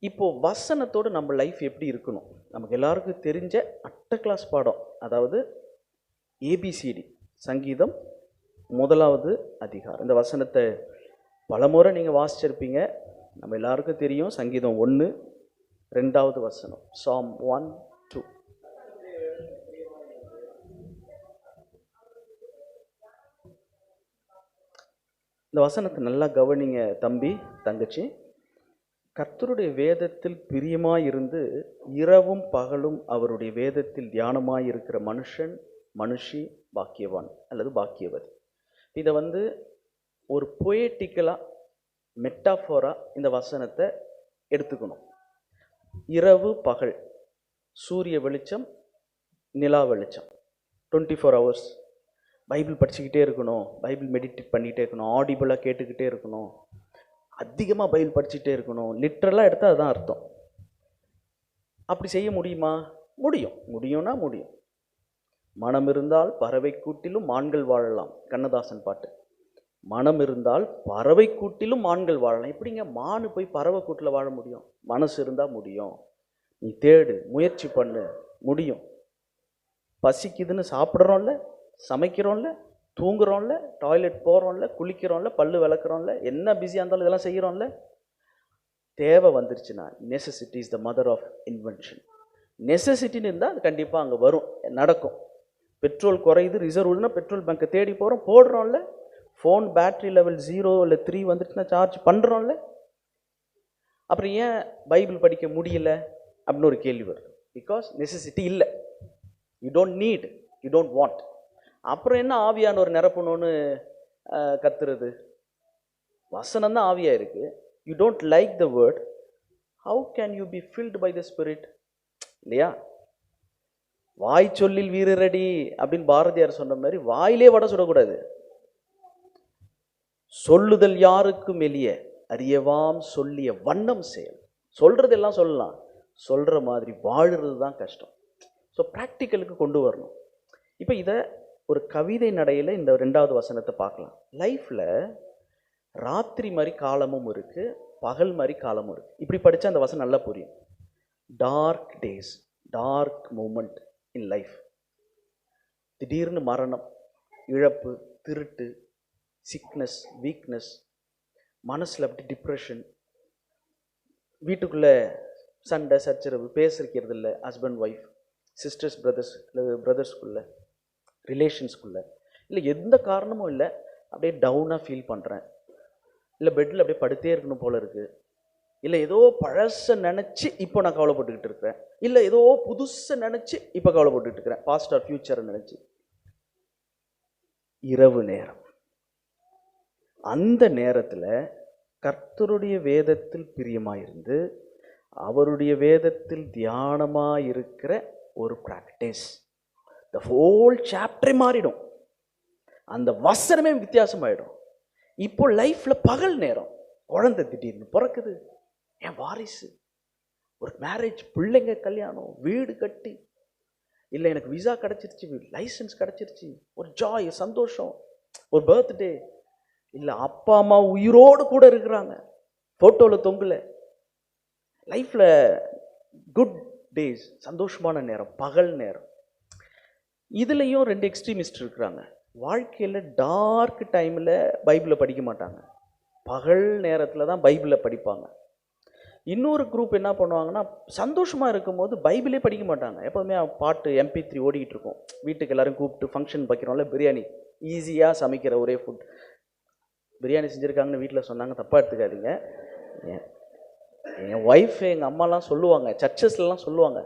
இப்போது வசனத்தோடு நம்ம லைஃப் எப்படி இருக்கணும்? நமக்கு எல்லாருக்கும் தெரிஞ்ச அட்ட கிளாஸ் பாடம், அதாவது ஏபிசிடி சங்கீதம் 1வது அதிகாரம். இந்த வசனத்தை பலமுறை நீங்கள் வாசிச்சிருப்பீங்க. நம்ம எல்லாருக்கும் தெரியும். சங்கீதம் 1 2வது வசனம், சாம் 1:2. இந்த வசனத்தை நல்லா கவனிங்க தம்பி தங்கச்சி. கர்த்தருடைய வேதத்தில் பிரியமாயிருந்து இரவும் பகலும் அவருடைய வேதத்தில் தியானமாயிருக்கிற மனுஷன் மனுஷி பாக்கியவான் அல்லது பாக்கியவதி. இதை ஒரு பொயட்டிக்கலாக மெட்டாஃபோராக இந்த வசனத்தை எடுத்துக்கணும். இரவு பகல், சூரிய வெளிச்சம் நிலா வெளிச்சம், 24 hours பைபிள் படிச்சுக்கிட்டே இருக்கணும், பைபிள் மெடிடேட் பண்ணிக்கிட்டே இருக்கணும், ஆடிபிளாக கேட்டுக்கிட்டே இருக்கணும், அதிகமாக பைபிள் படிச்சுட்டே இருக்கணும். லிட்ரலாக எடுத்தால் அதுதான் அர்த்தம். அப்படி செய்ய முடியுமா? முடியும்னா முடியும். மனம் இருந்தால் பறவை கூட்டிலும் மான்கள் வாழலாம், கண்ணதாசன் பாட்டு. மனம் இருந்தால் பறவை கூட்டிலும் மான்கள் வாழலாம். எப்படிங்க மானு போய் பறவை கூட்டில் வாழ முடியும்? மனசு இருந்தால் முடியும். நீ தேடு, முயற்சி பண்ணு, முடியும். பசிக்குதுன்னு சாப்பிட்றோம்ல, சமைக்கிறோம்ல, தூங்குறோம்ல, டாய்லெட் போகிறோம்ல, குளிக்கிறோம்ல, பல்லு விளக்குறோம்ல, என்ன பிஸியாக இருந்தாலும் இதெல்லாம் செய்கிறோம்ல. தேவை வந்துருச்சுன்னா necessity is the mother of invention. நெசசிட்டின்னு இருந்தால் அது கண்டிப்பாக அங்கே வரும், நடக்கும். பெட்ரோல் குறையுது, ரிசர்வ்னா பெட்ரோல் பங்கை தேடி போகிறோம், போடுறோம்ல. ஃபோன் பேட்ரி லெவல் 0 இல்லை 3 வந்துட்டுனா சார்ஜ் பண்ணுறோம்ல. அப்புறம் ஏன் பைபிள் படிக்க முடியல அப்படின்னு ஒரு கேள்வி வருது. பிகாஸ் நெசசிட்டி இல்லை. You don't need, you don't want. அப்புறம் என்ன ஆவியான ஒரு நிரப்பணும்னு கத்துறது? வசனம் தான் ஆவியாக இருக்குது. You don't like the word, how can you be filled by the spirit? இல்லையா? வாய் சொல்லில் வீரரடி அப்படின்னு பாரதியார் சொன்ன மாதிரி வாயிலே வடை சுடக்கூடாது. சொல்லுதல் யாருக்கும் எளிய, அறியவாம் சொல்லிய வண்ணம் செயல். சொல்றதெல்லாம் சொல்லலாம், சொல்ற மாதிரி வாழுறது தான் கஷ்டம். ஸோ ப்ராக்டிக்கலுக்கு கொண்டு வரணும். இப்போ இதை ஒரு கவிதை நடையில் இந்த 2வது வசனத்தை பார்க்கலாம். லைஃப்பில் ராத்திரி மாதிரி காலமும் இருக்குது, பகல் மாதிரி காலமும் இருக்குது. இப்படி படித்தா அந்த வசனம் நல்லா புரியும். Dark days, dark moment in life. திடீர்னு மரணம், இழப்பு, திருட்டு, சிக்னஸ், வீக்னஸ், மனசில் அப்படி டிப்ரெஷன், வீட்டுக்குள்ளே சண்டை சச்சரவு, பேசிருக்கிறது இல்லை, ஹஸ்பண்ட் ஒய்ஃப், சிஸ்டர்ஸ் பிரதர்ஸ், பிரதர்ஸ்குள்ளே, ரிலேஷன்ஸ்குள்ளே, இல்லை எந்த காரணமும் இல்லை, அப்படியே டவுனாக ஃபீல் பண்ணுறேன், இல்லை பெட்டில் அப்படியே படுத்தே இருக்கணும் போல இருக்குது, இல்லை ஏதோ பழசை நினச்சி இப்போ நான் கவலைப்பட்டுக்கிட்டு இருக்கிறேன், இல்லை ஏதோ புதுசை நினச்சி இப்போ கவலைப்பட்டுக்கிட்டு இருக்கிறேன், பாஸ்ட் ஆர் ஃபியூச்சரை நினச்சி. இரவு நேரம். அந்த நேரத்தில் கர்த்தருடைய வேதத்தில் பிரியமாயிருந்து அவருடைய வேதத்தில் தியானமாக இருக்கிற ஒரு ப்ராக்டிஸ், த ஹோல் சாப்டரே மாறிடும். அந்த வசனமே வித்தியாசமாயிடும். இப்போ லைஃப்ல பகல் நேரம், குழந்தை திடீர்னு பிறக்குது, என் வாரிசு, ஒரு மேரேஜ், பிள்ளைங்க கல்யாணம், வீடு கட்டி, இல்லை எனக்கு விசா கிடச்சிருச்சு, லைசன்ஸ் கிடச்சிருச்சு, ஒரு ஜாய், சந்தோஷம், ஒரு பர்த்டே, இல்லை அப்பா அம்மா உயிரோடு கூட இருக்கிறாங்க, ஃபோட்டோவில் தொங்கல. லைஃப்பில் குட் டேஸ், சந்தோஷமான நேரம், பகல் நேரம். இதுலேயும் 2 எக்ஸ்ட்ரீமிஸ்ட் இருக்கிறாங்க. வாழ்க்கையில் டார்க் டைமில் பைபிளை படிக்க மாட்டாங்க, பகல் நேரத்தில் தான் பைபிளை படிப்பாங்க. இன்னொரு குரூப் என்ன பண்ணுவாங்கன்னா, சந்தோஷமாக இருக்கும்போது பைபிளே படிக்க மாட்டாங்க. எப்போதுமே பாட்டு MP3 ஓடிக்கிட்டு இருக்கும். வீட்டுக்கு எல்லோரும் கூப்பிட்டு ஃபங்க்ஷன் வைக்கிறோம்ல, பிரியாணி, ஈஸியாக சமைக்கிற ஒரே ஃபுட். பிரியாணி செஞ்சுருக்காங்கன்னு வீட்டில் சொன்னாங்க, தப்பாக எடுத்துக்காதீங்க. என் ஒய்ஃப், எங்கள் அம்மாலாம் சொல்லுவாங்க, சர்ச்சஸ்லாம் சொல்லுவாங்க,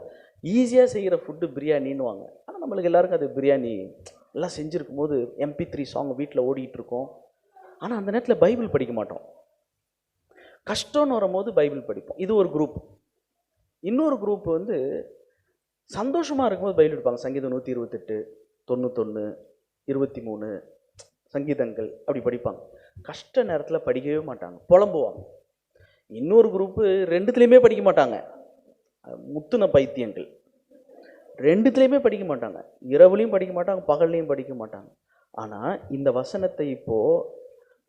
ஈஸியாக செய்கிற ஃபுட்டு பிரியாணின்னுவாங்க. ஆனால் நம்மளுக்கு எல்லாருக்கும் அது பிரியாணி எல்லாம் செஞ்சுருக்கும் போது MP3 சாங் வீட்டில் ஓடிட்டு இருக்கோம். ஆனால் அந்த நேரத்தில் பைபிள் படிக்க மாட்டோம். கஷ்டம்னு வரும்போது பைபிள் படிப்போம். இது ஒரு குரூப். இன்னொரு குரூப் சந்தோஷமாக இருக்கும்போது பைபிள் எடுப்பாங்க. சங்கீதம் 128, 91, 23 சங்கீதங்கள் அப்படி படிப்பாங்க. கஷ்ட நேரத்தில் படிக்கவே மாட்டாங்க, புலம்புவாங்க. இன்னொரு குரூப்பு 2துலேயுமே படிக்க மாட்டாங்க, முத்துன பைத்தியங்கள். 2துலேயுமே படிக்க மாட்டாங்க, இரவுலையும் படிக்க மாட்டாங்க, பகல்லையும் படிக்க மாட்டாங்க. ஆனால் இந்த வசனத்தை இப்போது,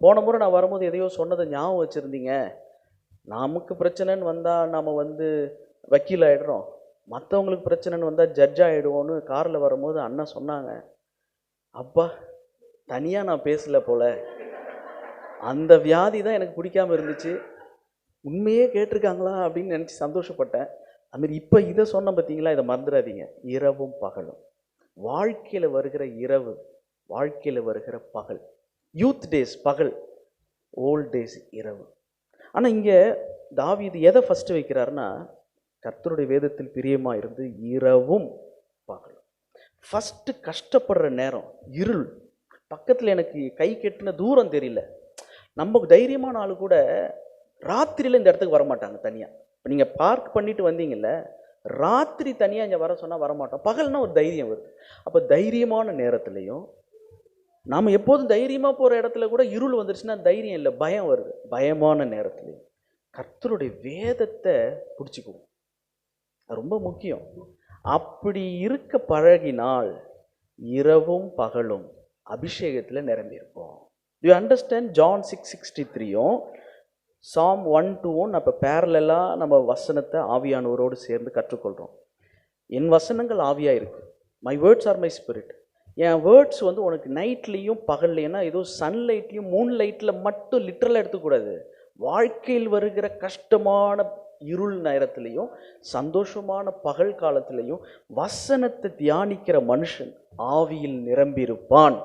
போன முறை நான் வரும்போது எதையோ சொன்னதை ஞாபகம் வச்சுருந்தீங்க, நமக்கு பிரச்சனைன்னு வந்தால் நாம் வந்து வக்கீல் ஆகிடுறோம், மற்றவங்களுக்கு பிரச்சனைன்னு வந்தால் ஜட்ஜ் ஆகிடுவோன்னு காரில் வரும்போது அண்ணன் சொன்னாங்க. அப்பா, தனியாக நான் பேசல போல, அந்த வியாதி தான் எனக்கு பிடிக்காமல் இருந்துச்சு, உண்மையே கேட்டிருக்காங்களா அப்படின்னு நினச்சி சந்தோஷப்பட்டேன். அதுமாரி இப்போ இதை சொன்ன பார்த்தீங்களா, இதை மறந்துடாதீங்க. இரவும் பகலும், வாழ்க்கையில் வருகிற இரவு, வாழ்க்கையில் வருகிற பகல். யூத் டேஸ் பகல், ஓல்ட் டேஸ் இரவு. ஆனால் இங்கே தாவீது எதை ஃபஸ்ட்டு வைக்கிறாருன்னா, கர்த்தருடைய வேதத்தில் பிரியமாக இருந்து இரவும் பகலும். ஃபஸ்ட்டு கஷ்டப்படுற நேரம் இருள், பக்கத்தில் எனக்கு கை கெட்டின தூரம் தெரியல. நம்ம தைரியமான ஆள் கூட ராத்திரியில் இந்த இடத்துக்கு வரமாட்டாங்க தனியாக. இப்போ நீங்கள் பார்க் பண்ணிட்டு வந்தீங்கல்ல, ராத்திரி தனியாக இங்கே வர சொன்னால் வரமாட்டோம். பகல்னா ஒரு தைரியம் வருது. அப்போ தைரியமான நேரத்துலையும், நாம் எப்போதும் தைரியமாக போகிற இடத்துல கூட இருள் வந்துருச்சுன்னா தைரியம் இல்லை, பயம் வருது. பயமான நேரத்துலையும் கர்த்தருடைய வேதத்தை பிடிச்சிக்குவோம், அது ரொம்ப முக்கியம். அப்படி இருக்க பழகினால் இரவும் பகலும் அபிஷேகத்தில் நிரம்பியிருப்போம். You understand? ஜான் 6:63யும் Psalm 1:2வும் நம்ம பேரலாக நம்ம வசனத்தை ஆவியானவரோடு சேர்ந்து கற்றுக்கொள்கிறோம். என் வசனங்கள் ஆவியாக இருக்குது, my words R my spirit. N words வந்து உனக்கு நைட்லேயும் பகல்லையும்னா ஏதோ சன்லைட்லையும் மூன் லைட்டில் மட்டும் லிட்டரலாக எடுத்துக்கூடாது. வாழ்க்கையில் வருகிற கஷ்டமான இருள் நேரத்திலையும் சந்தோஷமான பகல் காலத்திலையும் வசனத்தை தியானிக்கிற மனுஷன் ஆவியில் நிரம்பியிருப்பான்.